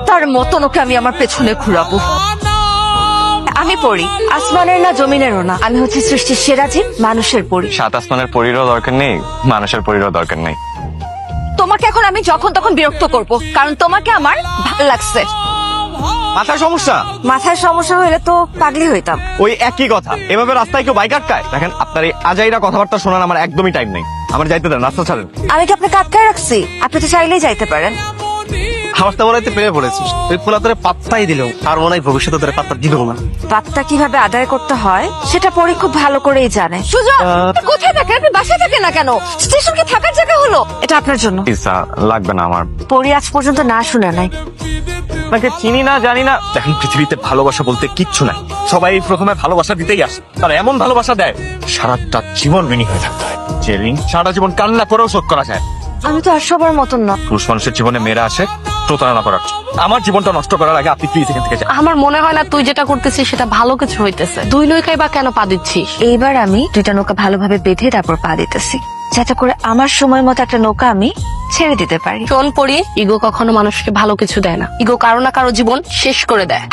তার মতন ওকে আমি আমার পেছনে ঘুরাবো। আমি পড়ি, আসমানের না জমিনেরও না, আমি হচ্ছে সৃষ্টির সেরা জীব, মানুষের পড়ি। সাত আসমানের পরীরও দরকার নেই, মানুষের পরীরও দরকার নেই। তোমাকে এখন আমি যখন তখন বিরক্ত করব, কারণ তোমাকে আমার ভালো লাগছে। মাথার সমস্যা? মাথায় সমস্যা হইলে তো পাগলি হইতাম। ওই একই কথা, এভাবে রাস্তায় কেউ বাইক আটকায়? দেখেন, আপনার এই আজাইরা কথাবার্তা শোনার আমার একদমই টাইম নেই। আমার যাইতে দেন, রাস্তা ছাড়েন। আমি কি আপনাকে আটকায় রাখছি? আপনি তো চাইলেই যাইতে পারেন। হাওয়াটা বলাইতে পেরে পড়েছিস, তুই পোলা তোরে পাত্তাই দিল, আর মনে হয় ভবিষ্যতে তোরে পাত্তা দিবেও না। পাত্তা কিভাবে আদায় করতে হয় সেটা পরে খুব ভালো করেই জানে। সুজন, কোথায় থাকে? আপনি বাসায় থাকে না কেন? স্টেশন কি থাকার জায়গা হলো? এটা আপনার জন্য। লাগবে না আমার। পরি আজ পর্যন্ত না শুনে নাই। আপনাকে চিনি না, জানি না। দেখেন, পৃথিবীতে ভালোবাসা বলতে কিচ্ছু নাই। সবাই প্রথমে ভালোবাসা দিতেই আসে, তারা এমন ভালোবাসা দেয় সারাটা জীবন ঋণী হয়ে থাকতে হয়। যে ঋণ সারা জীবন কান্না করেও শোধ করা যায়। আমি তো আর সবার মতন না। পুরুষ মানুষের জীবনে মেয়েরা আসে প্রতারণা করার জন্য। আমার জীবনটা নষ্ট করার আগে আপনি প্লিজ এখান থেকে যান। আমার মনে হয় না তুই যেটা করতেছিস সেটা ভালো কিছু হইতেছে। দুই নৌকায় বা কেন পা দিচ্ছিস? এইবার আমি দুইটা নৌকা ভালোভাবে বেঁধে তারপর পা দিতেছি, যাতে করে আমার সময় মতো একটা নৌকা আমি ছেড়ে দিতে পারি। শোন পড়ি, ইগো কখনো মানুষকে ভালো কিছু দেয় না। ইগো কারো না কারো জীবন শেষ করে দেয়।